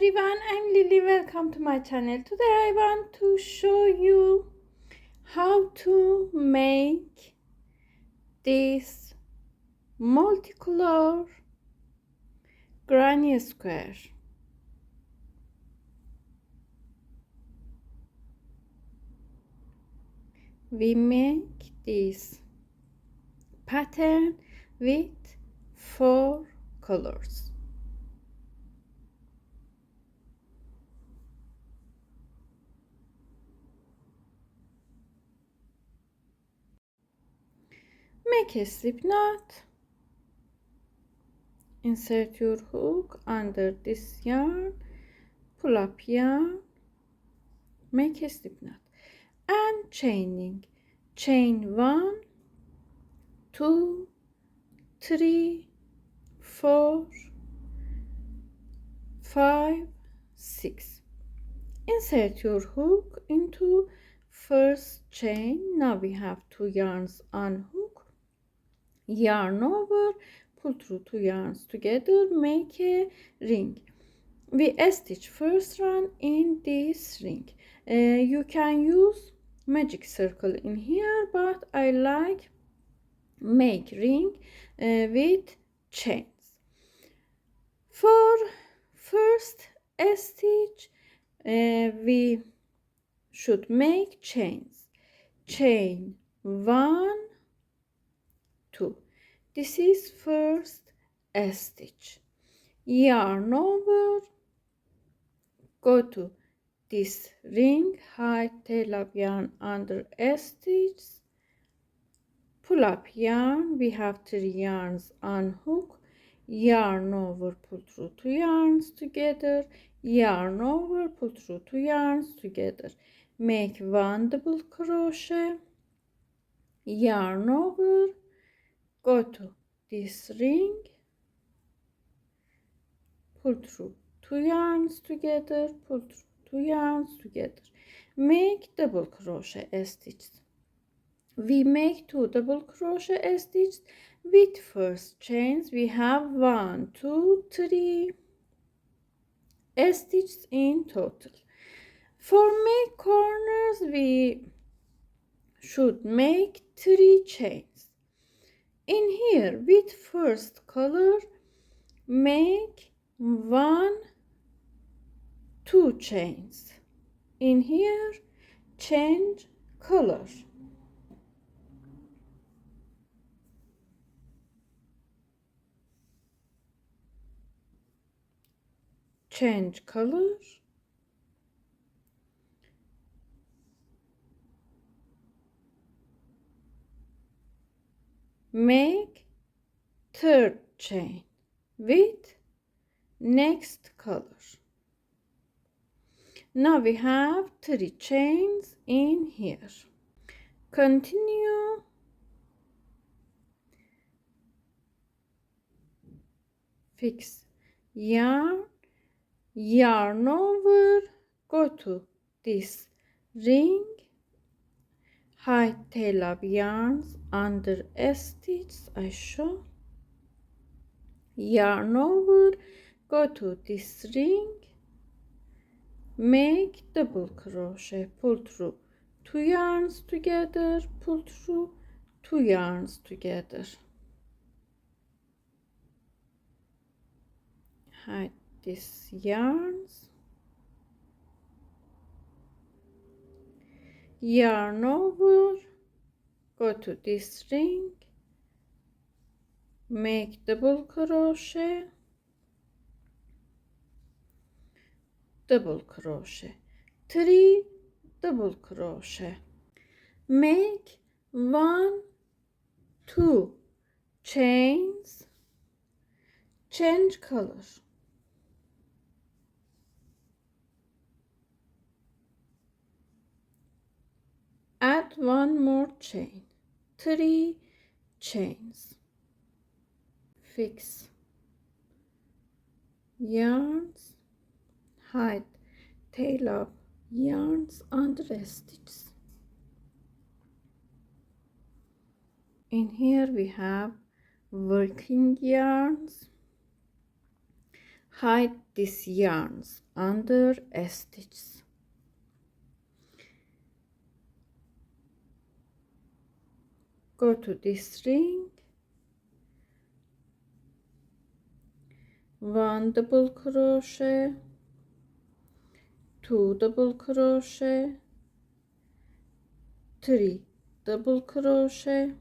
everyone, I'm Lily. Welcome to my channel. Today I want to show you how to make this multicolor granny square. We make this pattern with 4 colors. Make a slip knot. Insert your hook under this yarn, pull up yarn, make a slip knot, and chaining. Chain 1, 2, 3, 4, 5, 6. Insert your hook into first chain. Now we have 2 yarns on hook, yarn over, pull through 2 yarns together, make a ring. We stitch first one in this ring. You can use magic circle in here, but I like make ring with chains. For first stitch we should make chains. Chain 1, 2. This is first stitch. Yarn over, go to this ring, hide tail of yarn under stitch, pull up yarn. We have 3 yarns on hook, yarn over, pull through 2 yarns together, yarn over, pull through 2 yarns together, make 1 double crochet, yarn over, go to this ring, pull through 2 yarns together, pull through 2 yarns together, make double crochet stitches. We make 2 double crochet stitches with first chains. We have 1, 2, 3 stitches in total. For make corners we should make 3 chains. In here with first color make 1, 2 chains. In here change color. Change color. Make third chain with next color. Now we have 3 chains in here. Continue. Fix yarn, yarn over, go to this ring, hide tail of yarns under stitch. I show, yarn over, go to this ring, make double crochet, pull through 2 yarns together, pull through 2 yarns together, hide these yarns, yarn over, go to this ring, make double crochet, double crochet, 3 double crochet, make 1, 2 chains, change color. Add 1 more chain, 3 chains, fix yarns, hide tail of yarns under stitches. In here we have working yarns, hide these yarns under a stitch. Go to this ring, 1 double crochet, 2 double crochet, 3 double crochet,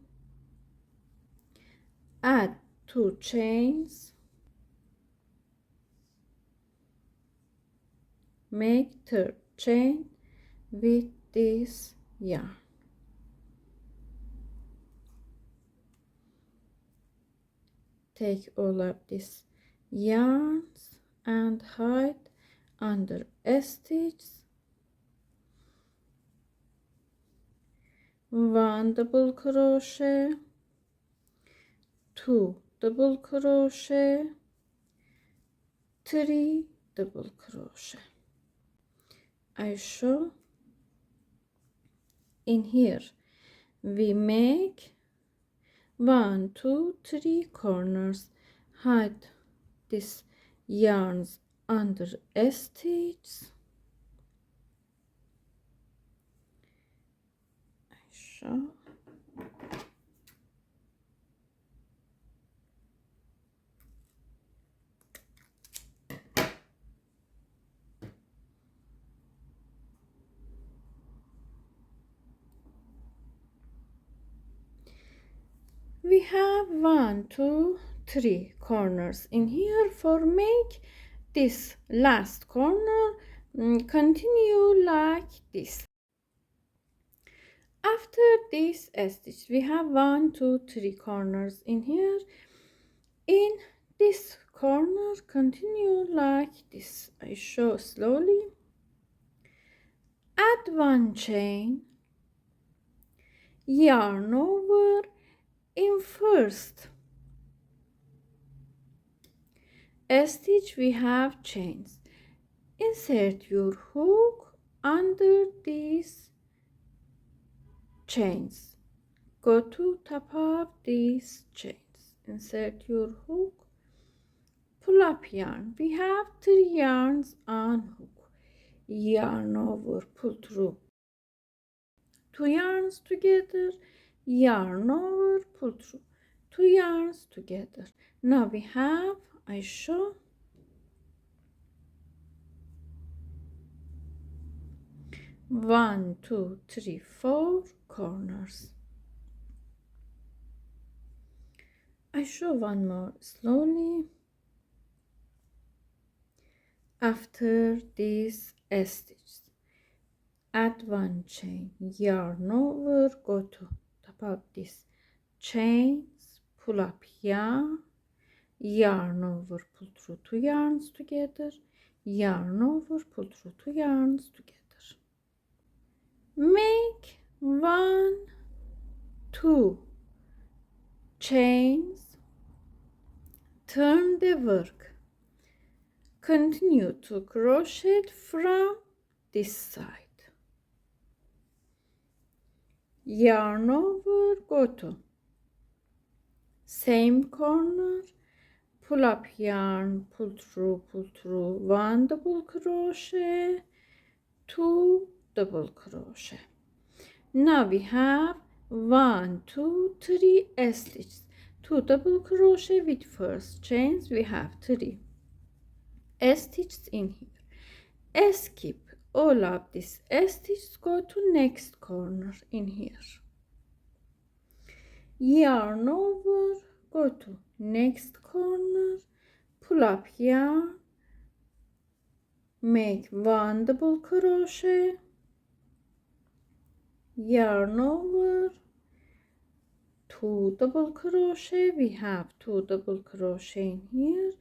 add 2 chains, make third chain with this yarn. Take all of these yarns and hide under a stitch. 1 double crochet, 2 double crochet, 3 double crochet. I show in here we make 1, 2, 3 corners, hide these yarns under a stitch. I show. We have 1, 2, 3 corners in here. For make this last corner, continue like this. After this stitch, we have 1, 2, 3 corners in here. In this corner, continue like this. I show slowly. Add 1 chain, yarn over in first stitch. We have chains. Insert your hook under these chains. Go to top of these chains. Insert your hook. Pull up yarn. We have 3 yarns on hook. Yarn over, pull through. 2 yarns together. Yarn over, pull through. 2 yarns together. Now we have, I show, 1, 2, 3, 4 corners. I show one more slowly. After this stitch, add 1 chain, yarn over, go to top of this chains, pull up yarn, yarn over, pull through 2 yarns together, yarn over, pull through 2 yarns together. Make 1, 2 chains, turn the work, continue to crochet from this side, yarn over, go to same corner, pull up yarn, pull through 1 double crochet, 2 double crochet. Now we have 1, 2, 3 stitches, 2 double crochet with first chains. We have 3 stitches in here. Skip all of these stitches, go to next corner in here, yarn over, go to next corner, pull up yarn, make 1 double crochet, yarn over, 2 double crochet. We have 2 double crochet in here,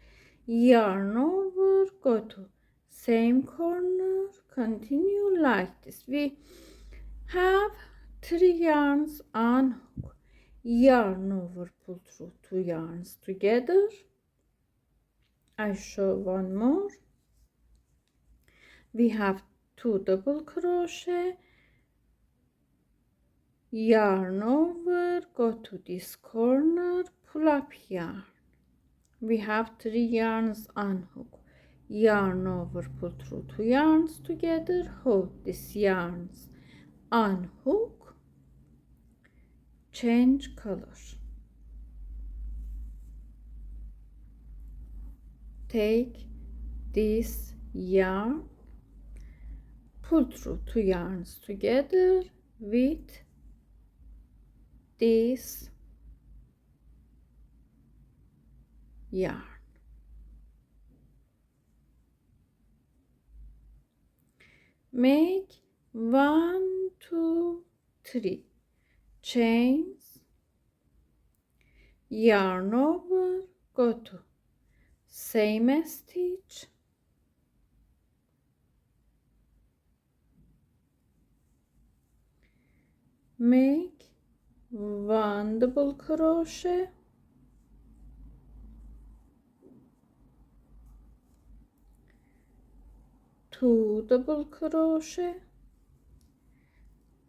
yarn over, go to same corner, continue like this. We have 3 yarns on hook, yarn over, pull through 2 yarns together. I show one more. We have 2 double crochet, yarn over, go to this corner, pull up yarn. We have 3 yarns on hook, yarn over, pull through 2 yarns together, hold these yarns, unhook, change color, take this yarn, pull through 2 yarns together with this yarn. Make 1, 2, 3 chains, yarn over, go to same stitch, make 1 double crochet, 2 double crochet,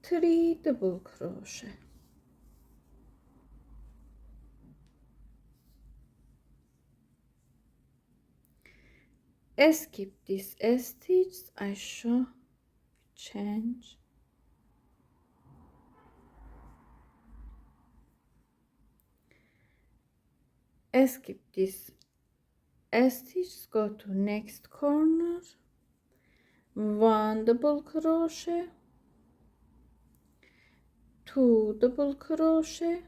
3 double crochet, skip this stitch, I show change, skip this stitch, go to next corner, 1 double crochet, 2 double crochet,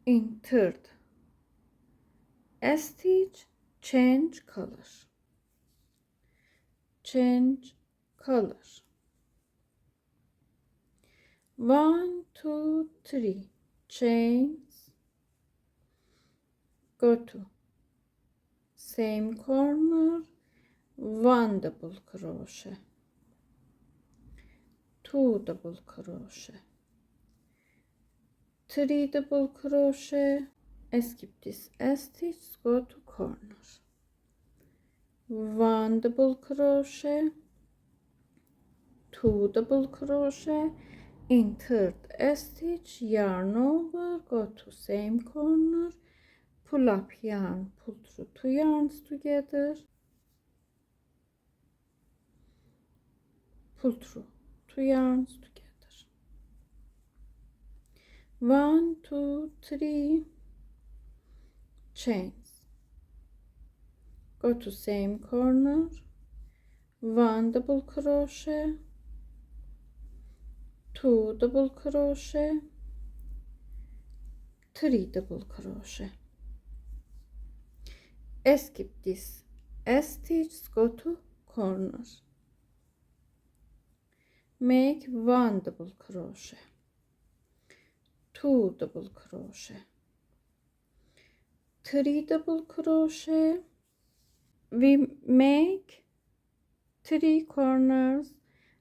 in third stitch, change color, change color, 1, 2, 3 chains, go to same corner, 1 double crochet, 2 double crochet, 3 double crochet, skip this stitch, go to corner, 1 double crochet, 2 double crochet, in third stitch, yarn over, go to same corner, pull up yarn, pull through 2 yarns together, pull through 2 yarns together, 1, 2, 3 chains, go to same corner, 1 double crochet, 2 double crochet, 3 double crochet, skip this stitch, go to corner, make 1 double crochet, 2 double crochet, 3 double crochet, we make 3 corners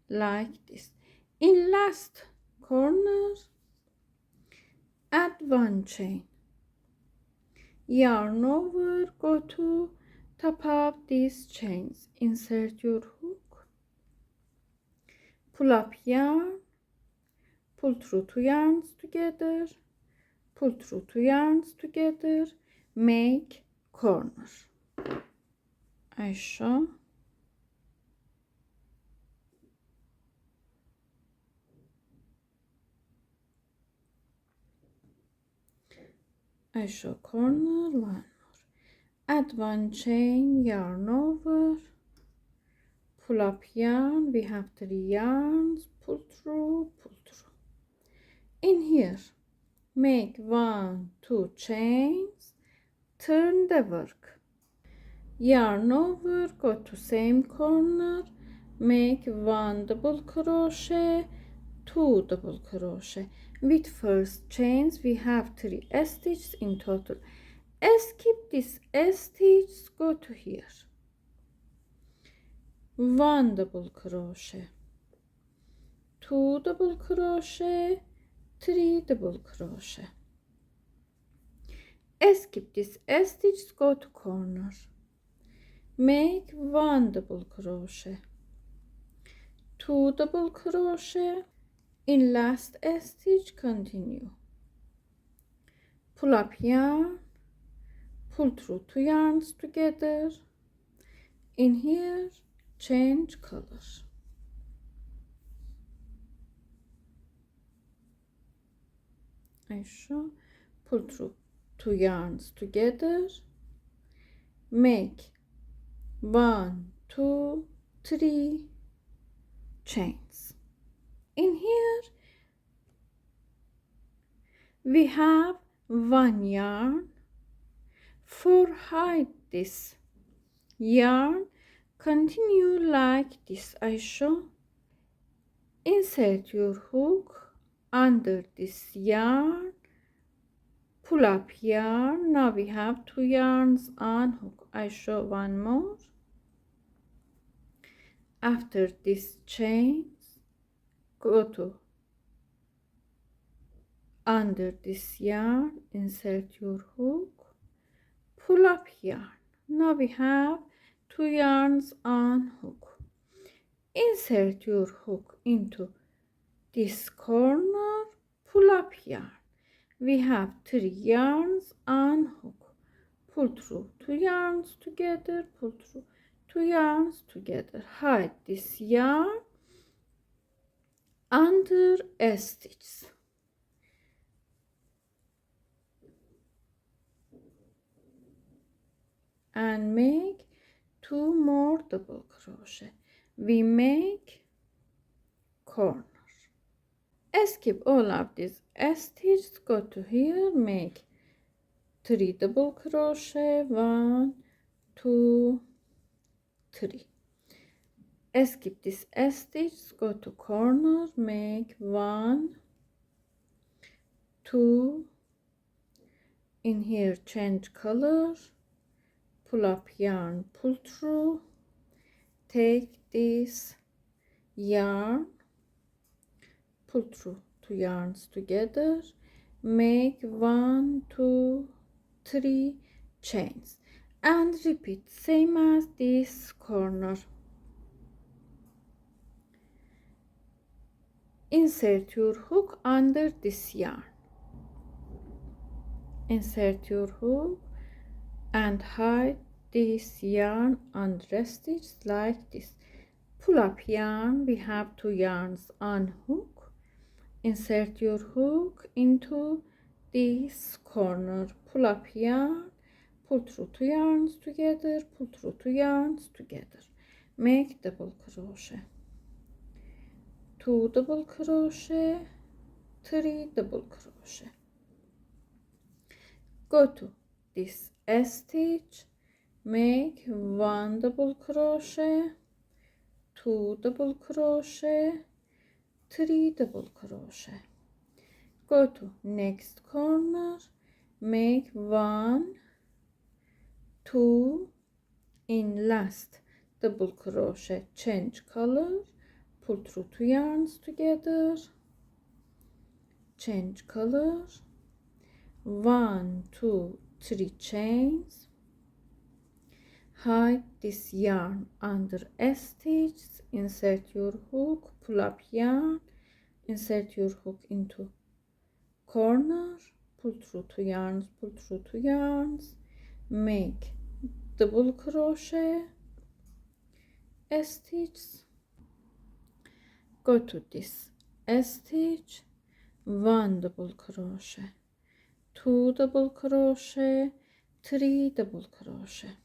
like this. In last corner, add 1 chain, yarn over, go to top of these chains, insert your hook, pull up yarn, pull through 2 yarns together, pull through 2 yarns together, make corner. I show corner, 1 more, add 1 chain, yarn over, pull up yarn, we have 3 yarns, pull through, in here make 1, 2 chains, turn the work, yarn over, go to same corner, make 1 double crochet, 2 double crochet, with first chains we have 3 stitches in total, skip this stitch, go to here, 1 double crochet, 2 double crochet, 3 double crochet, skip this stitch, go to corner, make 1 double crochet, 2 double crochet, in last stitch continue, pull up yarn, pull through 2 yarns together. In here, change color. I show, pull through 2 yarns together, make 1, 2, 3 chains. In here we have 1 yarn. For hide this yarn, continue like this. I show, insert your hook under this yarn, pull up yarn. Now we have 2 yarns on hook. I show one more. After this chains, go to under this yarn, insert your hook, pull up yarn. Now we have 2 yarns on hook. Insert your hook into this corner, pull up yarn. We have 3 yarns on hook. Pull through 2 yarns together, pull through 2 yarns together. Hide this yarn under a stitch. And make 2 more double crochet. We make corner. Skip all of these stitches, go to here, make 3 double crochet, 1, 2, 3. Skip this stitch, go to corner, make 1, 2. In here, change color, pull up yarn, pull through, take this yarn, pull through 2 yarns together, make 1, 2, 3 chains, and repeat same as this corner. Insert your hook under this yarn, insert your hook and hide this yarn under a stitch like this. Pull up yarn, we have 2 yarns on hook. Insert your hook into this corner, pull up yarn, pull through 2 yarns together, pull through 2 yarns together, make double crochet, 2 double crochet, 3 double crochet. Go to this stitch, make 1 double crochet, 2 double crochet, 3 double crochet. Go to next corner, make 1, 2, in last double crochet, change color, pull through 2 yarns together, change color, 1, 2, 3 chains, hide this yarn under a stitch, insert your hook, pull up yarn, insert your hook into corner, pull through 2 yarns, pull through 2 yarns, make double crochet, a stitch, go to this stitch, 1 double crochet, 2 double crochet, 3 double crochet.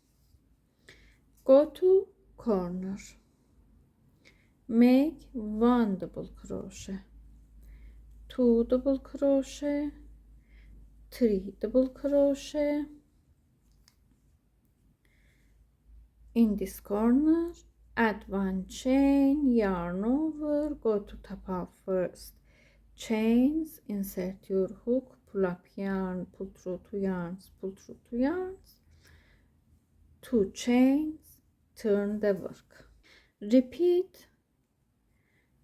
Go to corner, make 1 double crochet, 2 double crochet, 3 double crochet. In this corner, add 1 chain, yarn over, go to top of first chains, insert your hook, pull up yarn, pull through 2 yarns, pull through 2 yarns, 2 chains, turn the work. Repeat,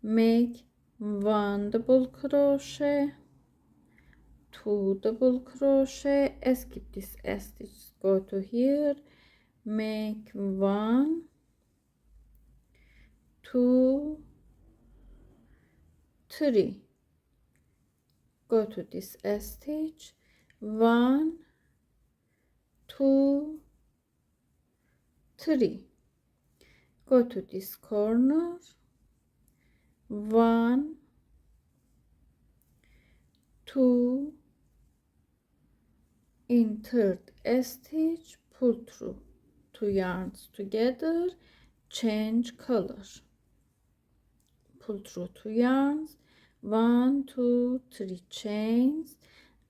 make 1 double crochet, 2 double crochet, skip this stitch, go to here, make 1, 2, 3, go to this stitch, 1, 2, 3. Go to this corner, 1, 2. In third stitch, pull through 2 yarns together, change color, pull through 2 yarns, 1, 2, 3 chains,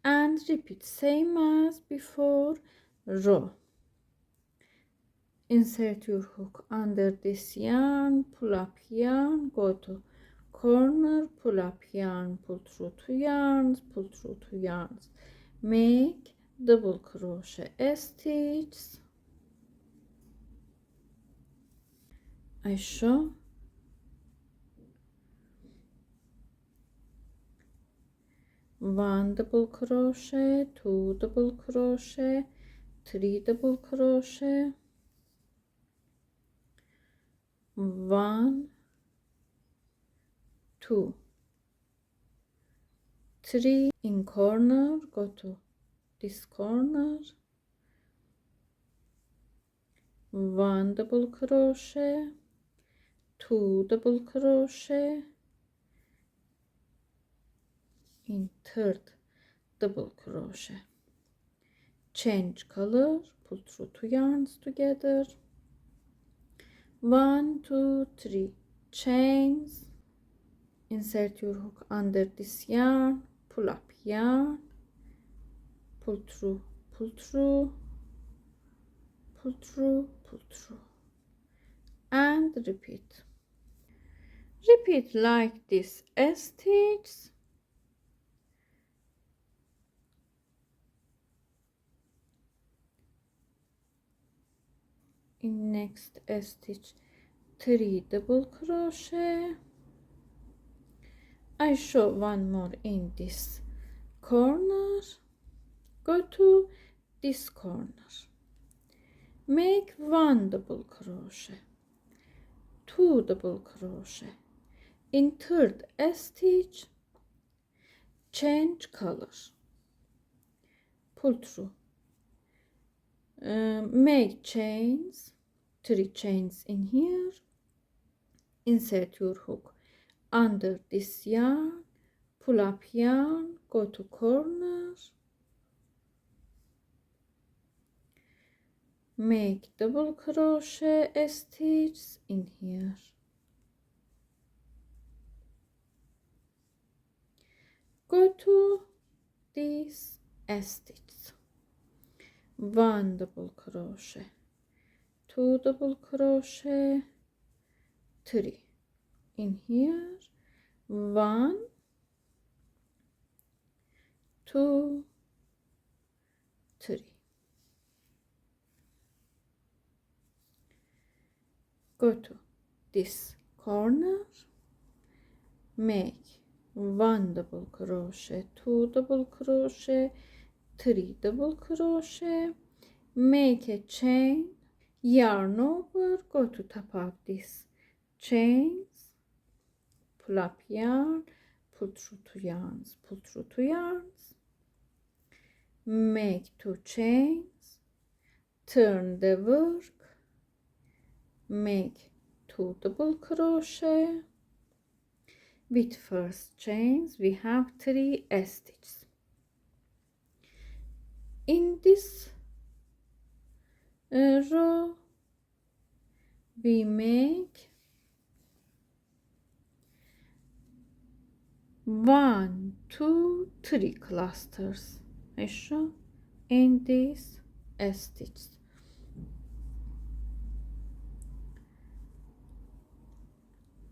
and repeat same as before. Row, insert your hook under this yarn, pull up yarn, go to corner, pull up yarn, pull through 2 yarns, pull through 2 yarns, make double crochet stitches. I show 1 double crochet, 2 double crochet, 3 double crochet, 1, 2, 3. In corner, go to this corner, 1 double crochet, 2 double crochet, in third double crochet, change color, pull through 2 yarns together, 1, 2, 3 chains, insert your hook under this yarn, pull up yarn, pull through, pull through, pull through, pull through, and repeat like this stitch. In next stitch, 3 double crochet. I show one more in this corner, go to this corner, make 1 double crochet, 2 double crochet, in third stitch, change color, pull through, make chains, 3 chains in here, insert your hook under this yarn, pull up yarn, go to corner, make double crochet stitches in here, go to this stitch, 1 double crochet, 2 double crochet, 3 in here, 1, 2, 3. Go to this corner, make 1 double crochet, 2 double crochet, 3 double crochet, make a chain, yarn over, go to top of this chains, pull up yarn, pull through 2 yarns, pull through 2 yarns, make 2 chains, turn the work, make 2 double crochet. With first chains we have 3 stitches. In this row we make 1, 2, 3 clusters. I show in this stitch.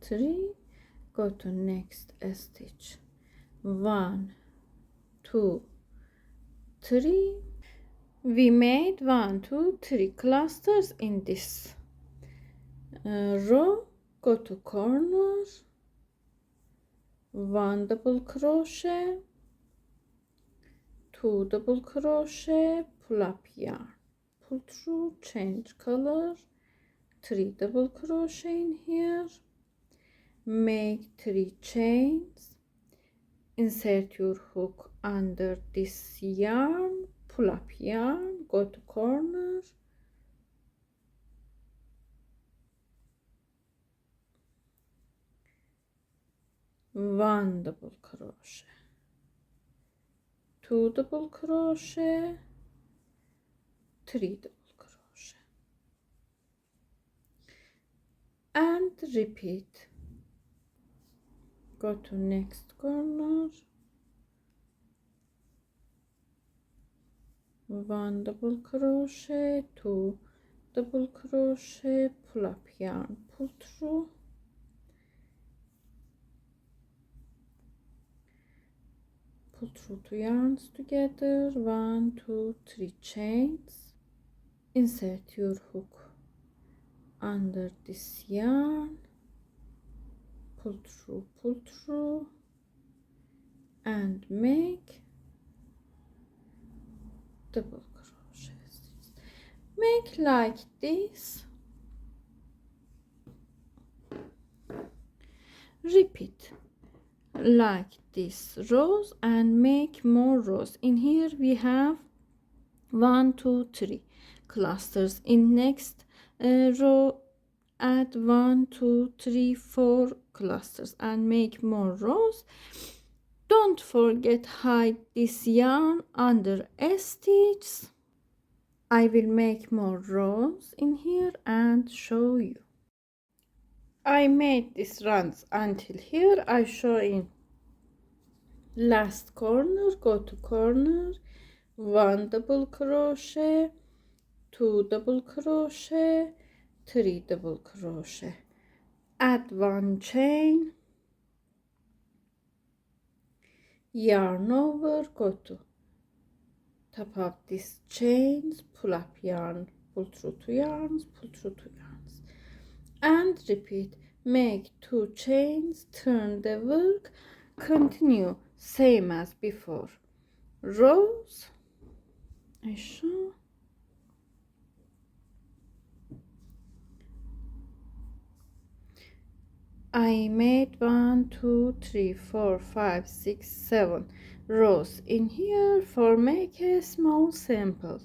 Three, go to next stitch, 1, 2, 3. We made 1, 2, 3 clusters in this row. Go to corner, 1 double crochet, 2 double crochet, pull up yarn, pull through, change color, 3 double crochet in here, make 3 chains, insert your hook under this yarn, pull up yarn, go to corner, one double crochet, two double crochet, three double crochet, and repeat. Go to next corner, one double crochet, two double crochet, pull up yarn, pull through, pull through two yarns together, 1 2 3 chains, insert your hook under this yarn, pull through and make double crochet stitches. Make like this, repeat like this rows and make more rows. In here we have 1 2 3 clusters. In next row add 1 2 3 4 clusters and make more rows. Don't forget hide this yarn under a stitch. I will make more rows in here and show you. I made these runs until here. I show in last corner, go to corner, one double crochet, two double crochet, three double crochet, add one chain, yarn over, go to top of these chains, pull up yarn, pull through two yarns, pull through two yarns, and repeat. Make two chains, turn the work, continue same as before. Rows, I show. I made 1 2 3 4 5 6 7 rows in here for make a small sample.